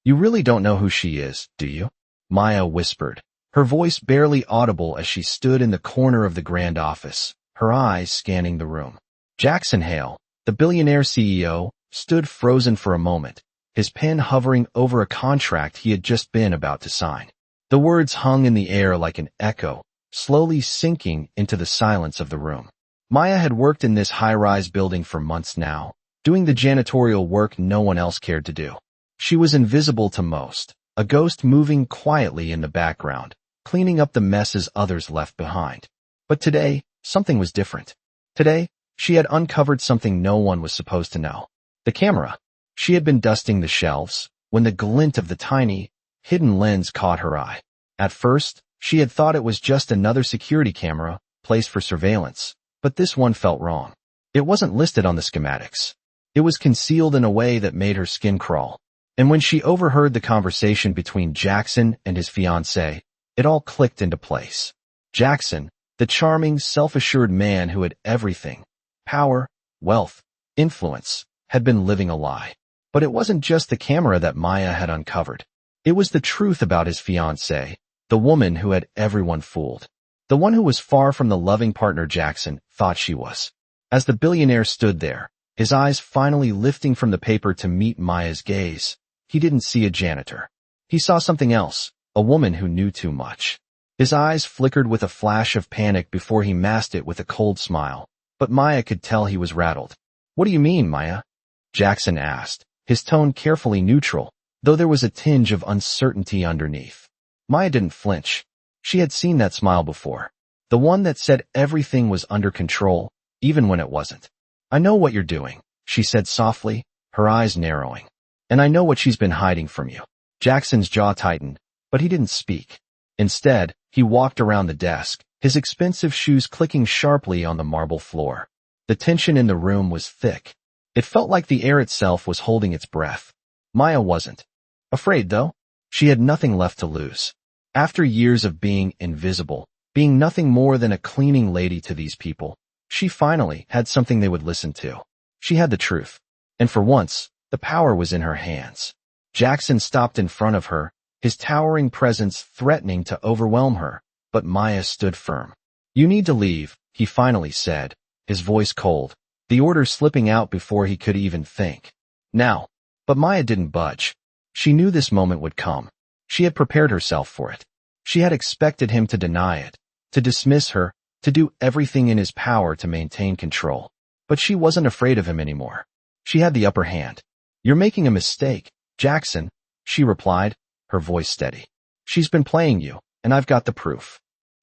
You really don't know who she is, do you? Maya whispered, her voice barely audible as she stood in the corner of the grand office, her eyes scanning the room. Jackson Hale, the Billionaire CEO, stood frozen for a moment, his pen hovering over a contract he had just been about to sign. The words hung in the air like an echo, slowly sinking into the silence of the room. Maya had worked in this high-rise building for months now, doing the janitorial work no one else cared to do. She was invisible to most, a ghost moving quietly in the background, cleaning up the messes others left behind. But today, something was different. Today, she had uncovered something no one was supposed to know. The camera. She had been dusting the shelves when the glint of the tiny, hidden lens caught her eye. At first, she had thought it was just another security camera placed for surveillance, but this one felt wrong. It wasn't listed on the schematics. It was concealed in a way that made her skin crawl. And when she overheard the conversation between Jackson and his fiancée, it all clicked into place. Jackson, the charming, self-assured man who had everything, power, wealth, influence, had been living a lie. But it wasn't just the camera that Maya had uncovered. It was the truth about his fiancée, the woman who had everyone fooled. The one who was far from the loving partner Jackson thought she was. As the billionaire stood there, his eyes finally lifting from the paper to meet Maya's gaze, he didn't see a janitor. He saw something else, a woman who knew too much. His eyes flickered with a flash of panic before he masked it with a cold smile, but Maya could tell he was rattled. "What do you mean, Maya?" Jackson asked, his tone carefully neutral, though there was a tinge of uncertainty underneath. Maya didn't flinch. She had seen that smile before. The one that said everything was under control, even when it wasn't. "I know what you're doing," she said softly, her eyes narrowing. "And I know what she's been hiding from you." Jackson's jaw tightened, but he didn't speak. Instead, he walked around the desk, his expensive shoes clicking sharply on the marble floor. The tension in the room was thick. It felt like the air itself was holding its breath. Maya wasn't afraid, though. She had nothing left to lose. After years of being invisible, being nothing more than a cleaning lady to these people, she finally had something they would listen to. She had the truth. And for once, the power was in her hands. Jackson stopped in front of her, his towering presence threatening to overwhelm her, but Maya stood firm. "You need to leave," he finally said, his voice cold, the order slipping out before he could even think. "Now." But Maya didn't budge. She knew this moment would come. She had prepared herself for it. She had expected him to deny it, to dismiss her, to do everything in his power to maintain control. But she wasn't afraid of him anymore. She had the upper hand. "You're making a mistake, Jackson," she replied, her voice steady. "She's been playing you, and I've got the proof."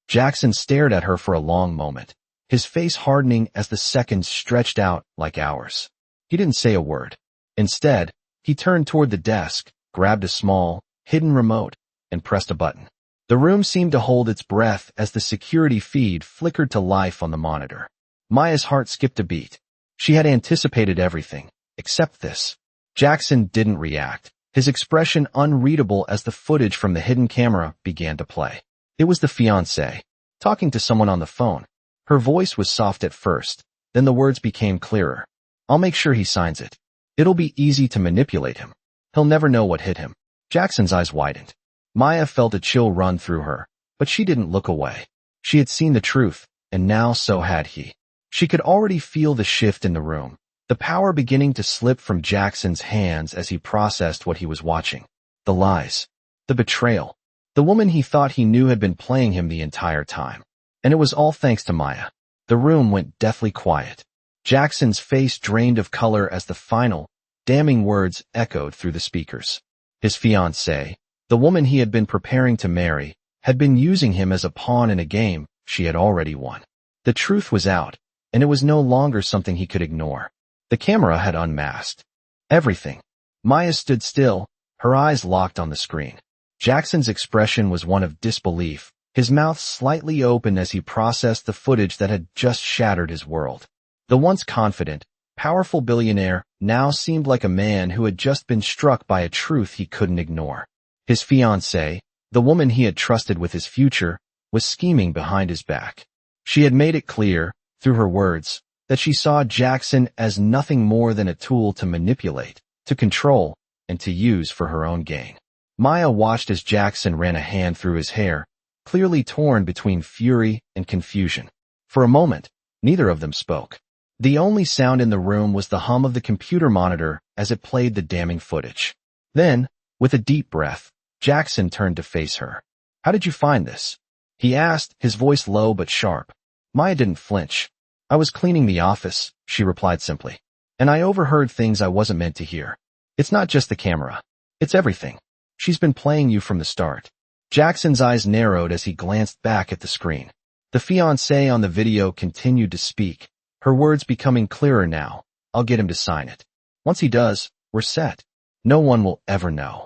Jackson stared at her for a long moment, his face hardening as the seconds stretched out like hours. He didn't say a word. Instead, he turned toward the desk, grabbed a small, hidden remote, and pressed a button. The room seemed to hold its breath as the security feed flickered to life on the monitor. Maya's heart skipped a beat. She had anticipated everything, except this. Jackson didn't react, his expression unreadable as the footage from the hidden camera began to play. It was the fiancée, talking to someone on the phone. Her voice was soft at first, then the words became clearer. "I'll make sure he signs it. It'll be easy to manipulate him. He'll never know what hit him." Jackson's eyes widened. Maya felt a chill run through her, but she didn't look away. She had seen the truth, and now so had he. She could already feel the shift in the room, the power beginning to slip from Jackson's hands as he processed what he was watching. The lies. The betrayal. The woman he thought he knew had been playing him the entire time. And it was all thanks to Maya. The room went deathly quiet. Jackson's face drained of color as the final, damning words echoed through the speakers. His fiancée, the woman he had been preparing to marry, had been using him as a pawn in a game she had already won. The truth was out, and it was no longer something he could ignore. The camera had unmasked everything. Maya stood still, her eyes locked on the screen. Jackson's expression was one of disbelief, his mouth slightly open as he processed the footage that had just shattered his world. The once confident, powerful billionaire now seemed like a man who had just been struck by a truth he couldn't ignore. His fiancée, the woman he had trusted with his future, was scheming behind his back. She had made it clear, through her words, that she saw Jackson as nothing more than a tool to manipulate, to control, and to use for her own gain. Maya watched as Jackson ran a hand through his hair, clearly torn between fury and confusion. For a moment, neither of them spoke. The only sound in the room was the hum of the computer monitor as it played the damning footage. Then, with a deep breath, Jackson turned to face her. "How did you find this?" he asked, his voice low but sharp. Maya didn't flinch. "I was cleaning the office," she replied simply. "And I overheard things I wasn't meant to hear. It's not just the camera. It's everything. She's been playing you from the start." Jackson's eyes narrowed as he glanced back at the screen. The fiancée on the video continued to speak, her words becoming clearer now. "I'll get him to sign it. Once he does, we're set. No one will ever know."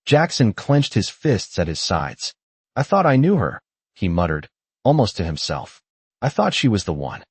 Jackson clenched his fists at his sides. "I thought I knew her," he muttered, almost to himself. "I thought she was the one."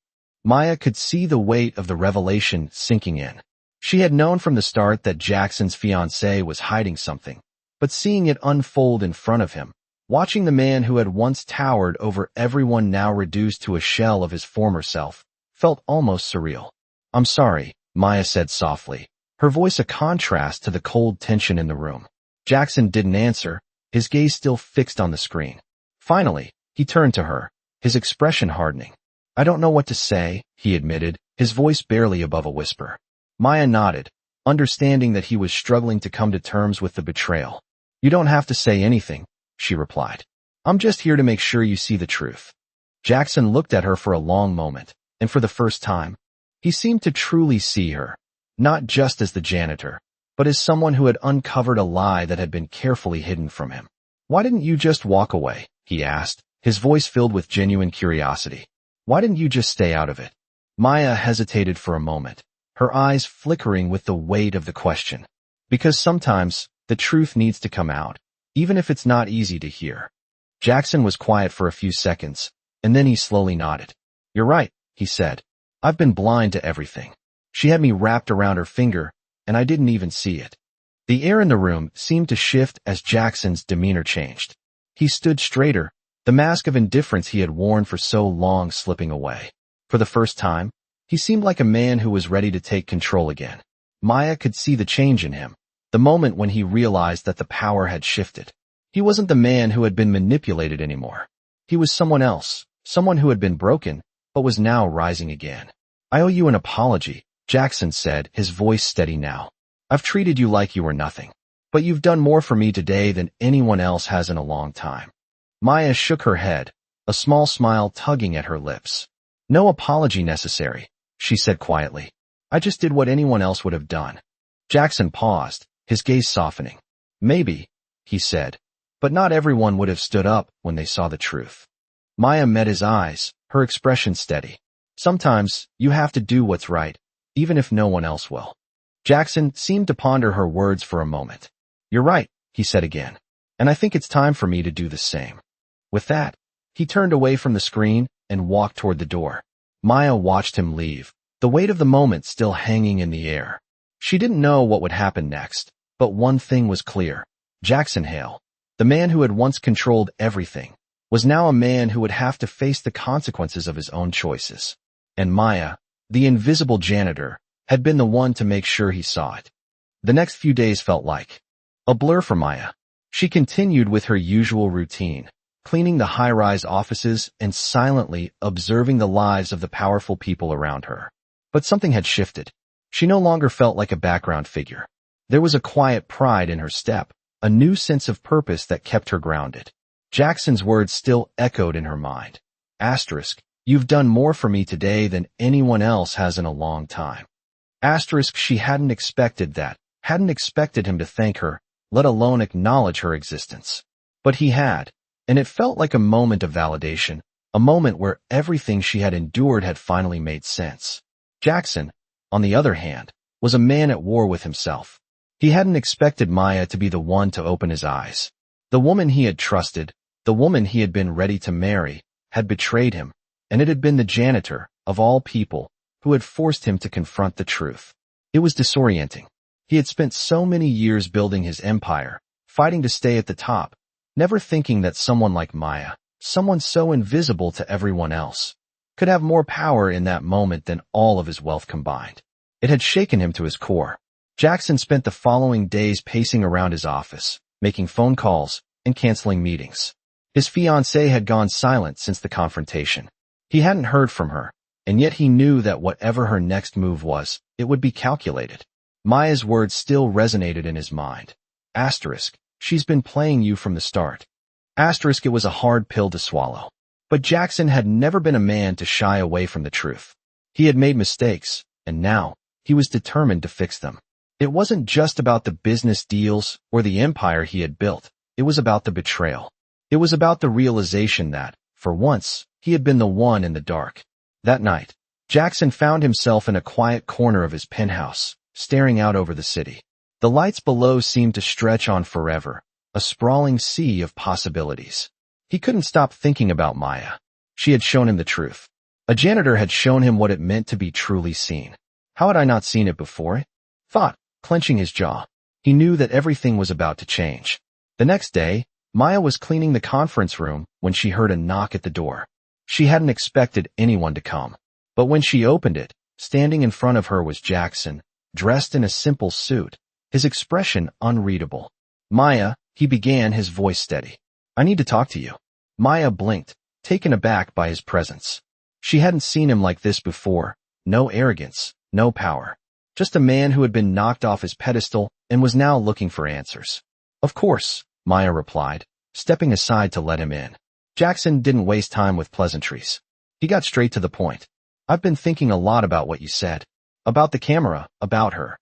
Maya could see the weight of the revelation sinking in. She had known from the start that Jackson's fiancée was hiding something, but seeing it unfold in front of him, watching the man who had once towered over everyone now reduced to a shell of his former self, felt almost surreal. "I'm sorry," Maya said softly, her voice a contrast to the cold tension in the room. Jackson didn't answer, his gaze still fixed on the screen. Finally, he turned to her, his expression hardening. "I don't know what to say," he admitted, his voice barely above a whisper. Maya nodded, understanding that he was struggling to come to terms with the betrayal. "You don't have to say anything," she replied. "I'm just here to make sure you see the truth." Jackson looked at her for a long moment, and for the first time, he seemed to truly see her, not just as the janitor, but as someone who had uncovered a lie that had been carefully hidden from him. "Why didn't you just walk away?" he asked, his voice filled with genuine curiosity. "Why didn't you just stay out of it?" Maya hesitated for a moment, her eyes flickering with the weight of the question. "Because sometimes, the truth needs to come out, even if it's not easy to hear." Jackson was quiet for a few seconds, and then he slowly nodded. "You're right," he said. "I've been blind to everything. She had me wrapped around her finger, and I didn't even see it." The air in the room seemed to shift as Jackson's demeanor changed. He stood straighter, the mask of indifference he had worn for so long slipping away. For the first time, he seemed like a man who was ready to take control again. Maya could see the change in him, the moment when he realized that the power had shifted. He wasn't the man who had been manipulated anymore. He was someone else, someone who had been broken, but was now rising again. "I owe you an apology," Jackson said, his voice steady now. "I've treated you like you were nothing, but you've done more for me today than anyone else has in a long time." Maya shook her head, a small smile tugging at her lips. "No apology necessary," she said quietly. "I just did what anyone else would have done." Jackson paused, his gaze softening. "Maybe," he said, "but not everyone would have stood up when they saw the truth." Maya met his eyes, her expression steady. "Sometimes, you have to do what's right, even if no one else will." Jackson seemed to ponder her words for a moment. "You're right," he said again, "and I think it's time for me to do the same." With that, he turned away from the screen and walked toward the door. Maya watched him leave, the weight of the moment still hanging in the air. She didn't know what would happen next, but one thing was clear. Jackson Hale, the man who had once controlled everything, was now a man who would have to face the consequences of his own choices. And Maya, the invisible janitor, had been the one to make sure he saw it. The next few days felt like a blur for Maya. She continued with her usual routine, cleaning the high-rise offices and silently observing the lives of the powerful people around her. But something had shifted. She no longer felt like a background figure. There was a quiet pride in her step, a new sense of purpose that kept her grounded. Jackson's words still echoed in her mind. Asterisk, "You've done more for me today than anyone else has in a long time." Asterisk, she hadn't expected that, hadn't expected him to thank her, let alone acknowledge her existence. But he had. And it felt like a moment of validation, a moment where everything she had endured had finally made sense. Jackson, on the other hand, was a man at war with himself. He hadn't expected Maya to be the one to open his eyes. The woman he had trusted, the woman he had been ready to marry, had betrayed him, and it had been the janitor, of all people, who had forced him to confront the truth. It was disorienting. He had spent so many years building his empire, fighting to stay at the top, never thinking that someone like Maya, someone so invisible to everyone else, could have more power in that moment than all of his wealth combined. It had shaken him to his core. Jackson spent the following days pacing around his office, making phone calls, and canceling meetings. His fiancée had gone silent since the confrontation. He hadn't heard from her, and yet he knew that whatever her next move was, it would be calculated. Maya's words still resonated in his mind. Asterisk, she's been playing you from the start. Asterisk, it was a hard pill to swallow. But Jackson had never been a man to shy away from the truth. He had made mistakes, and now, he was determined to fix them. It wasn't just about the business deals or the empire he had built. It was about the betrayal. It was about the realization that, for once, he had been the one in the dark. That night, Jackson found himself in a quiet corner of his penthouse, staring out over the city. The lights below seemed to stretch on forever, a sprawling sea of possibilities. He couldn't stop thinking about Maya. She had shown him the truth. A janitor had shown him what it meant to be truly seen. How had I not seen it before? Thought, clenching his jaw. He knew that everything was about to change. The next day, Maya was cleaning the conference room when she heard a knock at the door. She hadn't expected anyone to come. But when she opened it, standing in front of her was Jackson, dressed in a simple suit, his expression unreadable. Maya, he began, his voice steady. I need to talk to you. Maya blinked, taken aback by his presence. She hadn't seen him like this before. No arrogance, no power. Just a man who had been knocked off his pedestal and was now looking for answers. Of course, Maya replied, stepping aside to let him in. Jackson didn't waste time with pleasantries. He got straight to the point. I've been thinking a lot about what you said. About the camera, about her.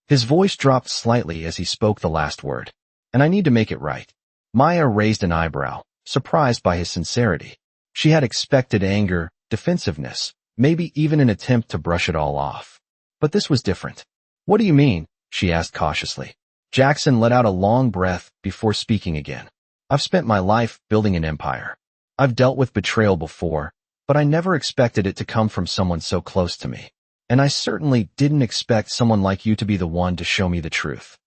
His voice dropped slightly as he spoke the last word. And I need to make it right. Maya raised an eyebrow, surprised by his sincerity. She had expected anger, defensiveness, maybe even an attempt to brush it all off. But this was different. What do you mean? She asked cautiously. Jackson let out a long breath before speaking again. I've spent my life building an empire. I've dealt with betrayal before, but I never expected it to come from someone so close to me. And I certainly didn't expect someone like you to be the one to show me the truth.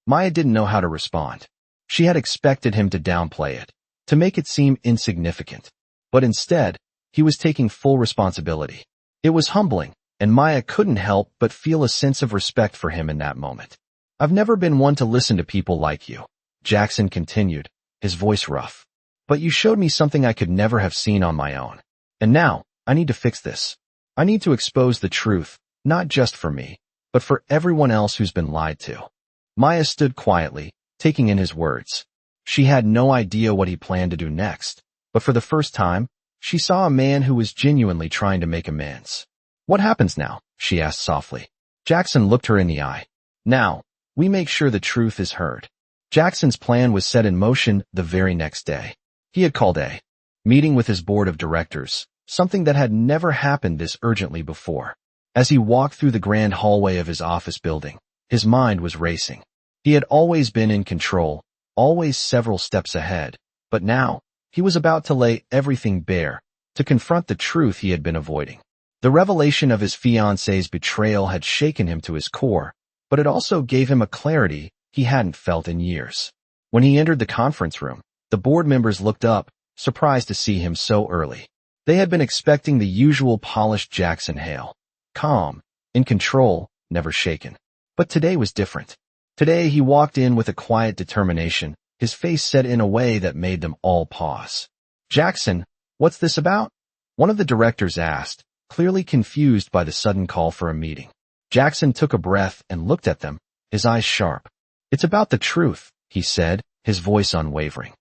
Maya didn't know how to respond. She had expected him to downplay it, to make it seem insignificant. But instead, he was taking full responsibility. It was humbling, and Maya couldn't help but feel a sense of respect for him in that moment. I've never been one to listen to people like you, Jackson continued, his voice rough. But you showed me something I could never have seen on my own. And now, I need to fix this. I need to expose the truth, not just for me, but for everyone else who's been lied to. Maya stood quietly, taking in his words. She had no idea what he planned to do next, but for the first time, she saw a man who was genuinely trying to make amends. What happens now? She asked softly. Jackson looked her in the eye. Now, we make sure the truth is heard. Jackson's plan was set in motion the very next day. He had called a meeting with his board of directors, something that had never happened this urgently before. As he walked through the grand hallway of his office building, his mind was racing. He had always been in control, always several steps ahead, but now, he was about to lay everything bare, to confront the truth he had been avoiding. The revelation of his fiancée's betrayal had shaken him to his core, but it also gave him a clarity he hadn't felt in years. When he entered the conference room, the board members looked up, surprised to see him so early. They had been expecting the usual polished Jackson Hale. Calm, in control, never shaken. But today was different. Today he walked in with a quiet determination, his face set in a way that made them all pause. Jackson, what's this about? One of the directors asked, clearly confused by the sudden call for a meeting. Jackson took a breath and looked at them, his eyes sharp. It's about the truth, he said, his voice unwavering.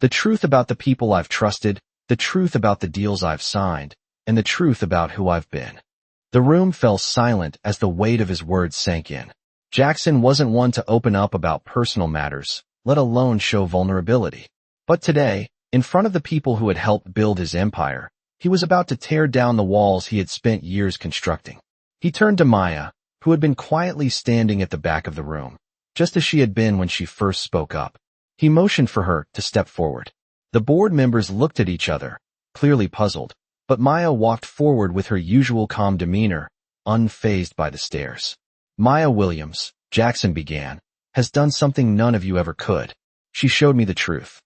The truth about the people I've trusted, the truth about the deals I've signed, and the truth about who I've been. The room fell silent as the weight of his words sank in. Jackson wasn't one to open up about personal matters, let alone show vulnerability. But today, in front of the people who had helped build his empire, he was about to tear down the walls he had spent years constructing. He turned to Maya, who had been quietly standing at the back of the room, just as she had been when she first spoke up. He motioned for her to step forward. The board members looked at each other, clearly puzzled, but Maya walked forward with her usual calm demeanor, unfazed by the stares. Maya Williams, Jackson began, has done something none of you ever could. She showed me the truth.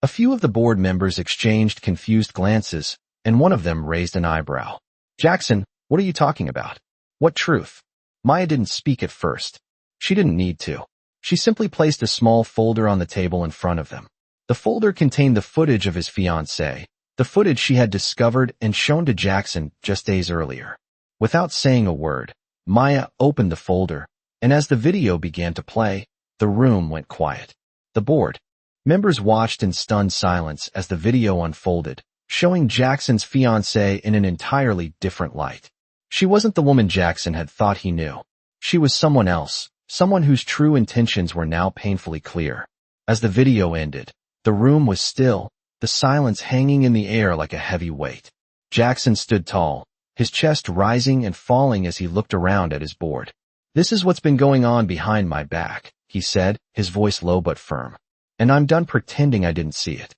A few of the board members exchanged confused glances, and one of them raised an eyebrow. Jackson, what are you talking about? What truth? Maya didn't speak at first. She didn't need to. She simply placed a small folder on the table in front of them. The folder contained the footage of his fiancée, the footage she had discovered and shown to Jackson just days earlier. Without saying a word, Maya opened the folder, and as the video began to play, the room went quiet. The board members watched in stunned silence as the video unfolded, showing Jackson's fiancée in an entirely different light. She wasn't the woman Jackson had thought he knew. She was someone else, someone whose true intentions were now painfully clear. As the video ended, the room was still, the silence hanging in the air like a heavy weight. Jackson stood tall, his chest rising and falling as he looked around at his board. "This is what's been going on behind my back," he said, his voice low but firm. "And I'm done pretending I didn't see it."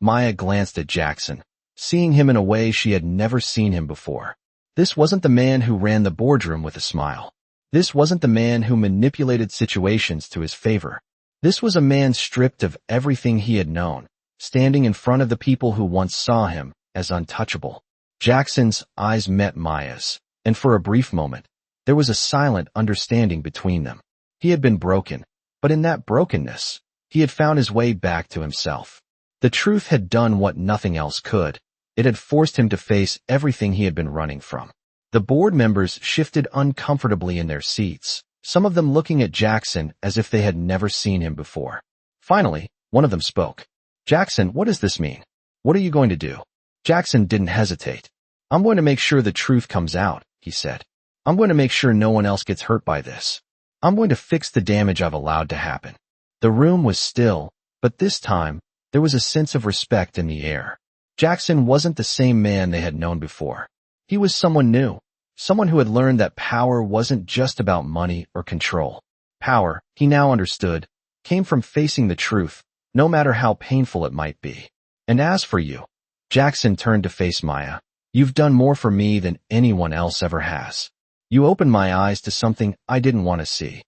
Maya glanced at Jackson, seeing him in a way she had never seen him before. This wasn't the man who ran the boardroom with a smile. This wasn't the man who manipulated situations to his favor. This was a man stripped of everything he had known, standing in front of the people who once saw him as untouchable. Jackson's eyes met Maya's, and for a brief moment, there was a silent understanding between them. He had been broken, but in that brokenness, he had found his way back to himself. The truth had done what nothing else could. It had forced him to face everything he had been running from. The board members shifted uncomfortably in their seats, some of them looking at Jackson as if they had never seen him before. Finally, one of them spoke. "Jackson, what does this mean? What are you going to do?" Jackson didn't hesitate. "I'm going to make sure the truth comes out," he said. "I'm going to make sure no one else gets hurt by this. I'm going to fix the damage I've allowed to happen." The room was still, but this time, there was a sense of respect in the air. Jackson wasn't the same man they had known before. He was someone new, someone who had learned that power wasn't just about money or control. Power, he now understood, came from facing the truth, no matter how painful it might be. "And as for you," Jackson turned to face Maya, "you've done more for me than anyone else ever has. You opened my eyes to something I didn't want to see."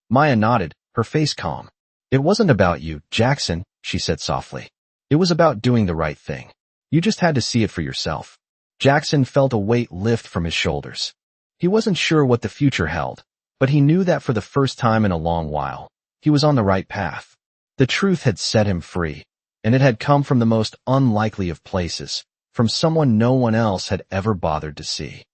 Maya nodded, her face calm. "It wasn't about you, Jackson," she said softly. "It was about doing the right thing. You just had to see it for yourself." Jackson felt a weight lift from his shoulders. He wasn't sure what the future held, but he knew that for the first time in a long while, he was on the right path. The truth had set him free, and it had come from the most unlikely of places, from someone no one else had ever bothered to see.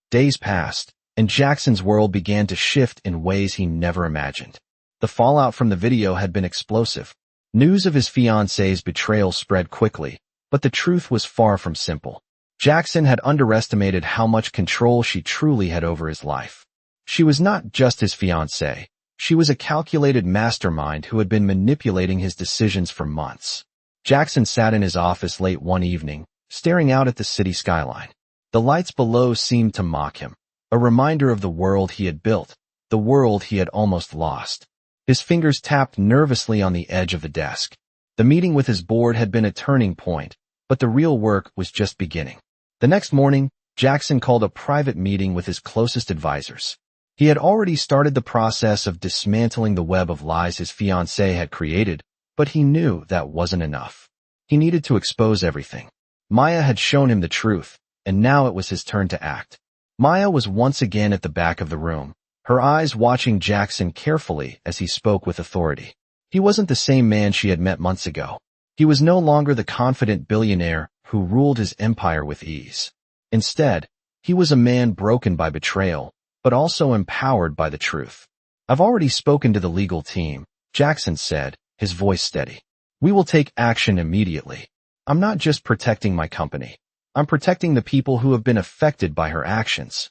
Days passed, and Jackson's world began to shift in ways he never imagined. The fallout from the video had been explosive. News of his fiancée's betrayal spread quickly, but the truth was far from simple. Jackson had underestimated how much control she truly had over his life. She was not just his fiancée. She was a calculated mastermind who had been manipulating his decisions for months. Jackson sat in his office late one evening, staring out at the city skyline. The lights below seemed to mock him, a reminder of the world he had built, the world he had almost lost. His fingers tapped nervously on the edge of the desk. The meeting with his board had been a turning point, but the real work was just beginning. The next morning, Jackson called a private meeting with his closest advisors. He had already started the process of dismantling the web of lies his fiancée had created, but he knew that wasn't enough. He needed to expose everything. Maya had shown him the truth, and now it was his turn to act. Maya was once again at the back of the room, her eyes watching Jackson carefully as he spoke with authority. He wasn't the same man she had met months ago. He was no longer the confident billionaire who ruled his empire with ease. Instead, he was a man broken by betrayal, but also empowered by the truth. "I've already spoken to the legal team," Jackson said, his voice steady. "We will take action immediately. I'm not just protecting my company. I'm protecting the people who have been affected by her actions."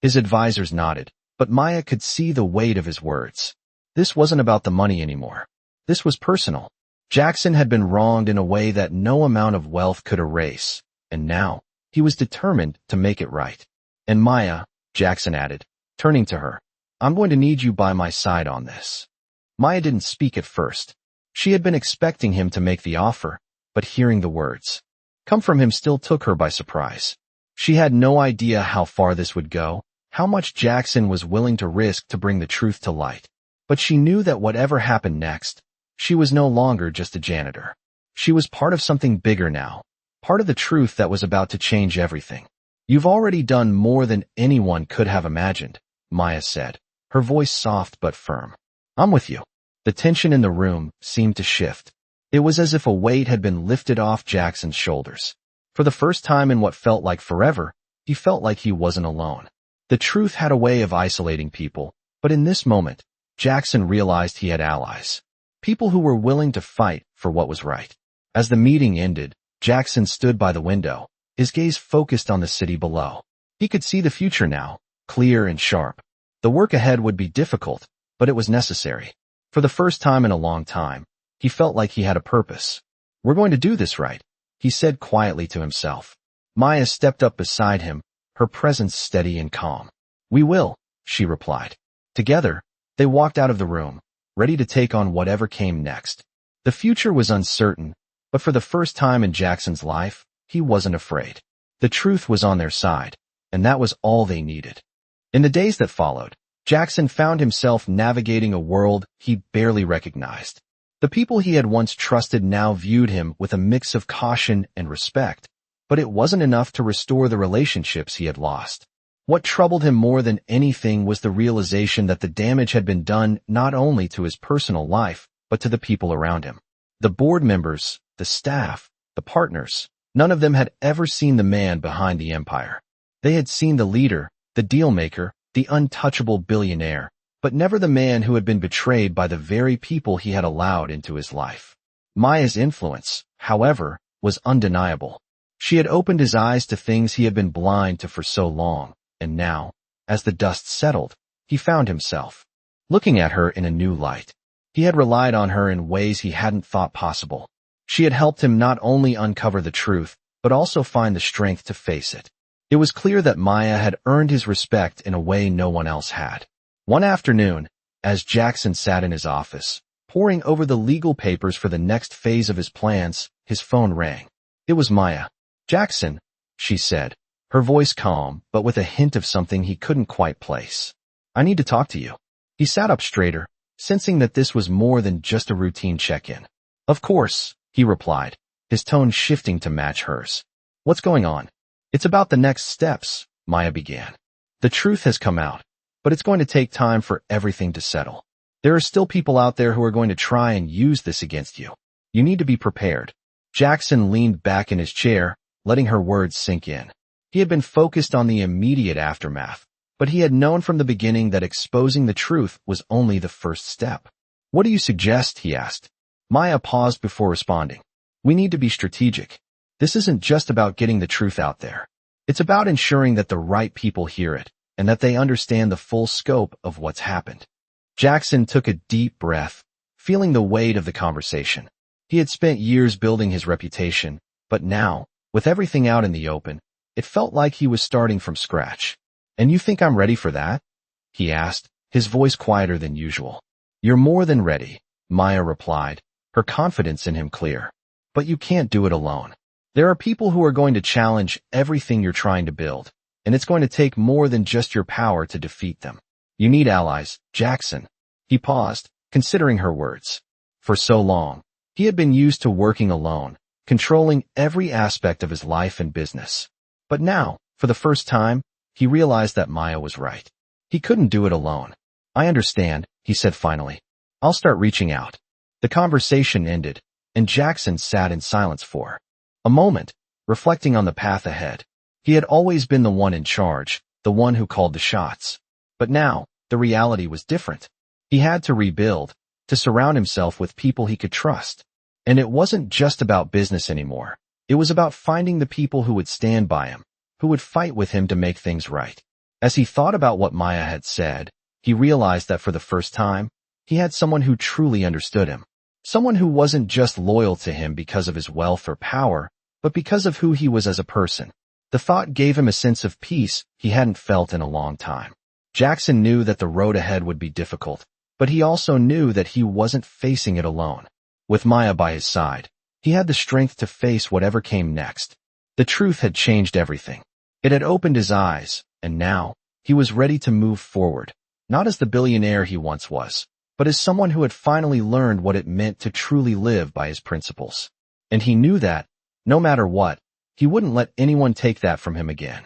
His advisors nodded, but Maya could see the weight of his words. This wasn't about the money anymore. This was personal. Jackson had been wronged in a way that no amount of wealth could erase, and now, he was determined to make it right. "And Maya," Jackson added, turning to her, "I'm going to need you by my side on this." Maya didn't speak at first. She had been expecting him to make the offer, but hearing the words come from him still took her by surprise. She had no idea how far this would go, how much Jackson was willing to risk to bring the truth to light. But she knew that whatever happened next, she was no longer just a janitor. She was part of something bigger now, part of the truth that was about to change everything. "You've already done more than anyone could have imagined," Maya said, her voice soft but firm. I'm with you. The tension in the room seemed to shift. It was as if a weight had been lifted off Jackson's shoulders. For the first time in what felt like forever, he felt like he wasn't alone. The truth had a way of isolating people, but in this moment, Jackson realized he had allies. People who were willing to fight for what was right. As the meeting ended, Jackson stood by the window, his gaze focused on the city below. He could see the future now, clear and sharp. The work ahead would be difficult, but it was necessary. For the first time in a long time, he felt like he had a purpose. We're going to do this right, he said quietly to himself. Maya stepped up beside him, her presence steady and calm. We will, she replied. Together, they walked out of the room, ready to take on whatever came next. The future was uncertain, but for the first time in Jackson's life, he wasn't afraid. The truth was on their side, and that was all they needed. In the days that followed, Jackson found himself navigating a world he barely recognized. The people he had once trusted now viewed him with a mix of caution and respect, but it wasn't enough to restore the relationships he had lost. What troubled him more than anything was the realization that the damage had been done not only to his personal life, but to the people around him. The board members, the staff, the partners, none of them had ever seen the man behind the empire. They had seen the leader, the deal-maker, the untouchable billionaire, but never the man who had been betrayed by the very people he had allowed into his life. Maya's influence, however, was undeniable. She had opened his eyes to things he had been blind to for so long, and now, as the dust settled, he found himself looking at her in a new light. He had relied on her in ways he hadn't thought possible. She had helped him not only uncover the truth, but also find the strength to face it. It was clear that Maya had earned his respect in a way no one else had. One afternoon, as Jackson sat in his office, poring over the legal papers for the next phase of his plans, his phone rang. It was Maya. Jackson, she said, her voice calm, but with a hint of something he couldn't quite place. I need to talk to you. He sat up straighter, sensing that this was more than just a routine check-in. Of course, he replied, his tone shifting to match hers. What's going on? It's about the next steps, Maya began. The truth has come out, but it's going to take time for everything to settle. There are still people out there who are going to try and use this against you. You need to be prepared. Jackson leaned back in his chair, letting her words sink in. He had been focused on the immediate aftermath, but he had known from the beginning that exposing the truth was only the first step. What do you suggest? He asked. Maya paused before responding. We need to be strategic. This isn't just about getting the truth out there. It's about ensuring that the right people hear it, and that they understand the full scope of what's happened. Jackson took a deep breath, feeling the weight of the conversation. He had spent years building his reputation, but now, with everything out in the open, it felt like he was starting from scratch. And you think I'm ready for that? He asked, his voice quieter than usual. You're more than ready, Maya replied, her confidence in him clear. But you can't do it alone. There are people who are going to challenge everything you're trying to build, and it's going to take more than just your power to defeat them. You need allies, Jackson. He paused, considering her words. For so long, he had been used to working alone, controlling every aspect of his life and business. But now, for the first time, he realized that Maya was right. He couldn't do it alone. I understand, he said finally. I'll start reaching out. The conversation ended, and Jackson sat in silence for a moment, reflecting on the path ahead. He had always been the one in charge, the one who called the shots. But now, the reality was different. He had to rebuild, to surround himself with people he could trust. And it wasn't just about business anymore. It was about finding the people who would stand by him, who would fight with him to make things right. As he thought about what Maya had said, he realized that for the first time, he had someone who truly understood him. Someone who wasn't just loyal to him because of his wealth or power, but because of who he was as a person. The thought gave him a sense of peace he hadn't felt in a long time. Jackson knew that the road ahead would be difficult, but he also knew that he wasn't facing it alone. With Maya by his side, he had the strength to face whatever came next. The truth had changed everything. It had opened his eyes, and now, he was ready to move forward, not as the billionaire he once was, but as someone who had finally learned what it meant to truly live by his principles. And he knew that, no matter what, he wouldn't let anyone take that from him again.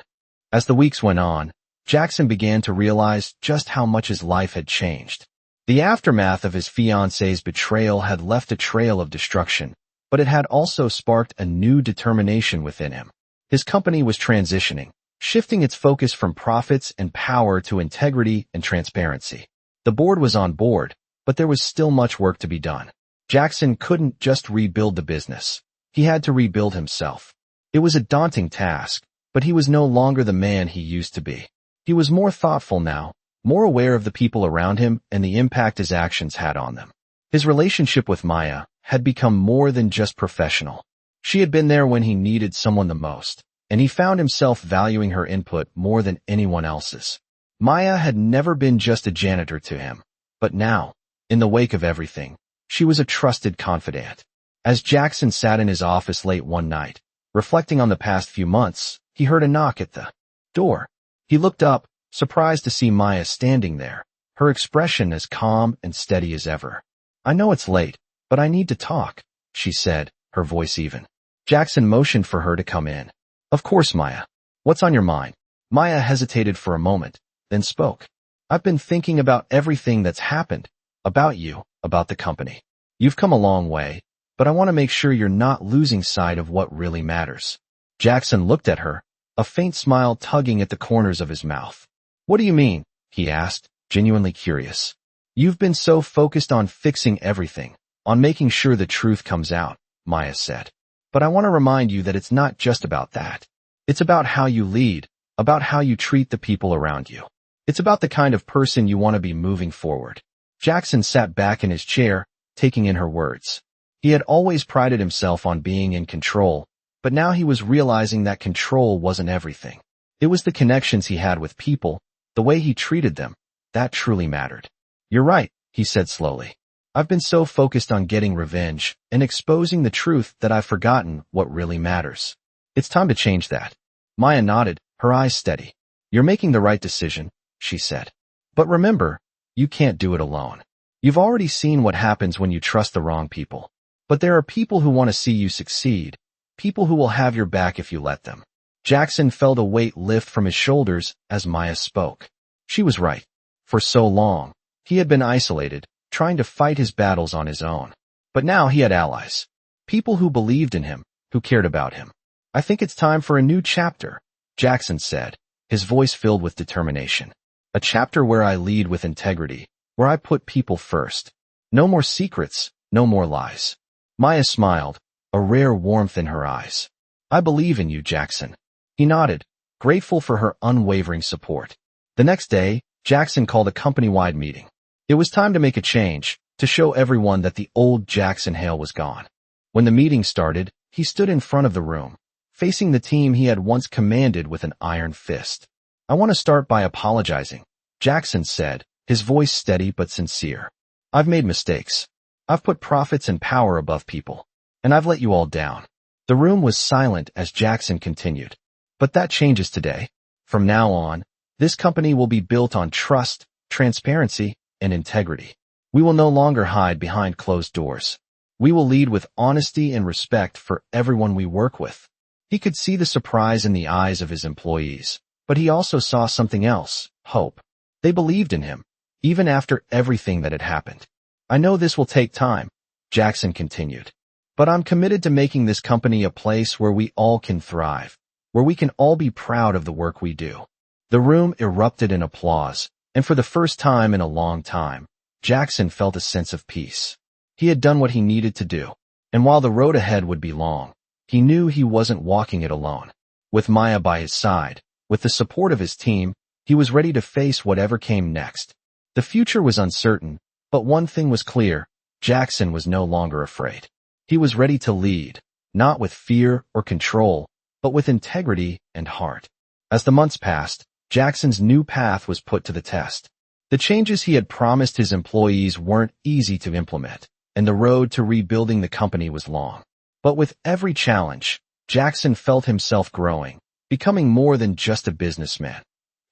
As the weeks went on, Jackson began to realize just how much his life had changed. The aftermath of his fiancée's betrayal had left a trail of destruction, but it had also sparked a new determination within him. His company was transitioning, shifting its focus from profits and power to integrity and transparency. The board was on board, but there was still much work to be done. Jackson couldn't just rebuild the business. He had to rebuild himself. It was a daunting task, but he was no longer the man he used to be. He was more thoughtful now, more aware of the people around him and the impact his actions had on them. His relationship with Maya had become more than just professional. She had been there when he needed someone the most, and he found himself valuing her input more than anyone else's. Maya had never been just a janitor to him, but now, in the wake of everything, she was a trusted confidant. As Jackson sat in his office late one night, reflecting on the past few months, he heard a knock at the door. He looked up, surprised to see Maya standing there, her expression as calm and steady as ever. "I know it's late, but I need to talk," she said, her voice even. Jackson motioned for her to come in. "Of course, Maya. What's on your mind?" Maya hesitated for a moment, then spoke. "I've been thinking about everything that's happened, about you, about the company. You've come a long way, but I want to make sure you're not losing sight of what really matters." Jackson looked at her, a faint smile tugging at the corners of his mouth. "What do you mean?" he asked, genuinely curious. "You've been so focused on fixing everything, on making sure the truth comes out," Maya said. "But I want to remind you that it's not just about that. It's about how you lead, about how you treat the people around you. It's about the kind of person you want to be moving forward." Jackson sat back in his chair, taking in her words. He had always prided himself on being in control, but now he was realizing that control wasn't everything. It was the connections he had with people, the way he treated them, that truly mattered. "You're right," he said slowly. "I've been so focused on getting revenge and exposing the truth that I've forgotten what really matters. It's time to change that." Maya nodded, her eyes steady. "You're making the right decision," she said. "But remember, you can't do it alone. You've already seen what happens when you trust the wrong people. But there are people who want to see you succeed, people who will have your back if you let them." Jackson felt a weight lift from his shoulders as Maya spoke. She was right. For so long, he had been isolated, trying to fight his battles on his own. But now he had allies. People who believed in him, who cared about him. "I think it's time for a new chapter," Jackson said, his voice filled with determination. "A chapter where I lead with integrity, where I put people first. No more secrets, no more lies." Maya smiled, a rare warmth in her eyes. "I believe in you, Jackson." He nodded, grateful for her unwavering support. The next day, Jackson called a company-wide meeting. It was time to make a change, to show everyone that the old Jackson Hale was gone. When the meeting started, he stood in front of the room, facing the team he had once commanded with an iron fist. "I want to start by apologizing," Jackson said, his voice steady but sincere. "I've made mistakes. I've put profits and power above people, and I've let you all down." The room was silent as Jackson continued. "But that changes today. From now on, this company will be built on trust, transparency, and integrity. We will no longer hide behind closed doors. We will lead with honesty and respect for everyone we work with." He could see the surprise in the eyes of his employees, but he also saw something else, hope. They believed in him, even after everything that had happened. "I know this will take time," Jackson continued, "but I'm committed to making this company a place where we all can thrive, where we can all be proud of the work we do." The room erupted in applause, and for the first time in a long time, Jackson felt a sense of peace. He had done what he needed to do, and while the road ahead would be long, he knew he wasn't walking it alone. With Maya by his side, with the support of his team, he was ready to face whatever came next. The future was uncertain, but one thing was clear: Jackson was no longer afraid. He was ready to lead, not with fear or control, but with integrity and heart. As the months passed, Jackson's new path was put to the test. The changes he had promised his employees weren't easy to implement, and the road to rebuilding the company was long. But with every challenge, Jackson felt himself growing, becoming more than just a businessman.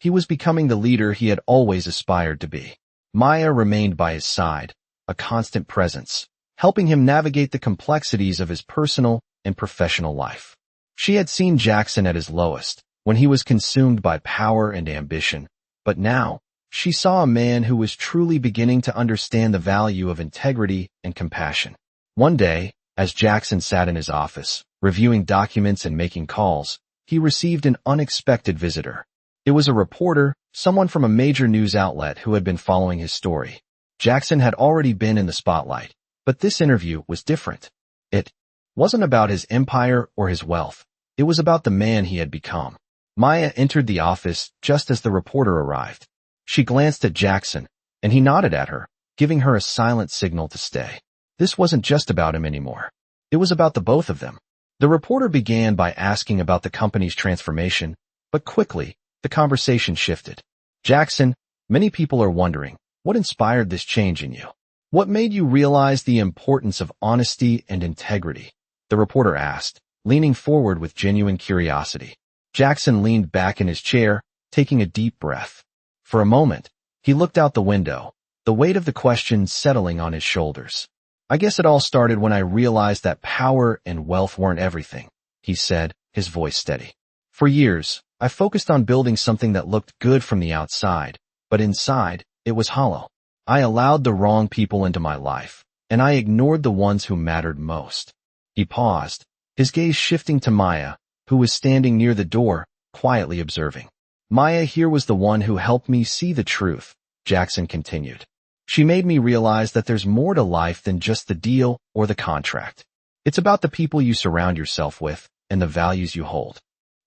He was becoming the leader he had always aspired to be. Maya remained by his side, a constant presence, helping him navigate the complexities of his personal and professional life. She had seen Jackson at his lowest, when he was consumed by power and ambition, but now, She saw a man who was truly beginning to understand the value of integrity and compassion. One day, as Jackson sat in his office, reviewing documents and making calls, he received an unexpected visitor. It was a reporter, someone from a major news outlet who had been following his story. Jackson had already been in the spotlight, but this interview was different. It wasn't about his empire or his wealth. It was about the man he had become. Maya entered the office just as the reporter arrived. She glanced at Jackson, and he nodded at her, giving her a silent signal to stay. This wasn't just about him anymore. It was about the both of them. The reporter began by asking about the company's transformation, but quickly, the conversation shifted. Jackson, many people are wondering, what inspired this change in you? What made you realize the importance of honesty and integrity? The reporter asked, leaning forward with genuine curiosity. Jackson leaned back in his chair, taking a deep breath. For a moment, he looked out the window, the weight of the question settling on his shoulders. I guess it all started when I realized that power and wealth weren't everything, he said, his voice steady. For years, I focused on building something that looked good from the outside, but inside, it was hollow. I allowed the wrong people into my life, and I ignored the ones who mattered most. He paused, his gaze shifting to Maya, who was standing near the door, quietly observing. Maya here was the one who helped me see the truth, Jackson continued. She made me realize that there's more to life than just the deal or the contract. It's about the people you surround yourself with and the values you hold.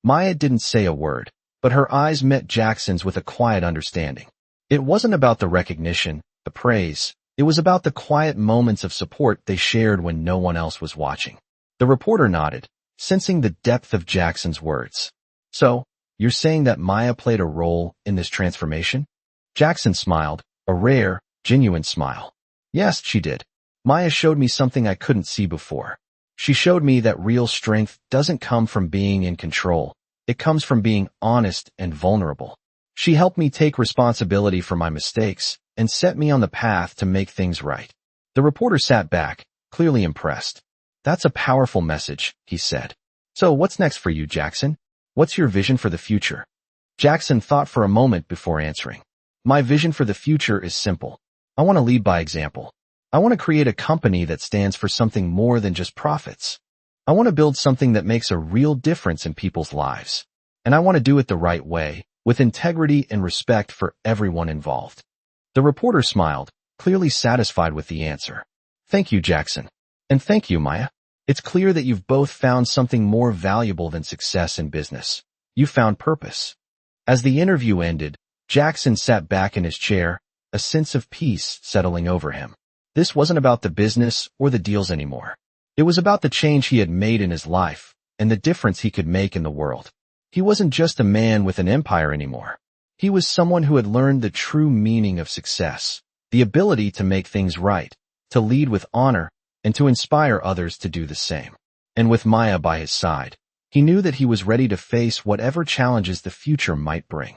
Maya didn't say a word, but her eyes met Jackson's with a quiet understanding. It wasn't about the recognition, the praise. It was about the quiet moments of support they shared when no one else was watching. The reporter nodded, sensing the depth of Jackson's words. So, you're saying that Maya played a role in this transformation? Jackson smiled, a rare, genuine smile. Yes, she did. Maya showed me something I couldn't see before. She showed me that real strength doesn't come from being in control. It comes from being honest and vulnerable. She helped me take responsibility for my mistakes and set me on the path to make things right. The reporter sat back, clearly impressed. That's a powerful message, he said. So what's next for you, Jackson? What's your vision for the future? Jackson thought for a moment before answering. My vision for the future is simple. I want to lead by example. I want to create a company that stands for something more than just profits. I want to build something that makes a real difference in people's lives. And I want to do it the right way, with integrity and respect for everyone involved. The reporter smiled, clearly satisfied with the answer. Thank you, Jackson. And thank you, Maya. It's clear that you've both found something more valuable than success in business. You found purpose. As the interview ended, Jackson sat back in his chair, a sense of peace settling over him. This wasn't about the business or the deals anymore. It was about the change he had made in his life and the difference he could make in the world. He wasn't just a man with an empire anymore. He was someone who had learned the true meaning of success, the ability to make things right, to lead with honor, and to inspire others to do the same. And with Maya by his side, he knew that he was ready to face whatever challenges the future might bring.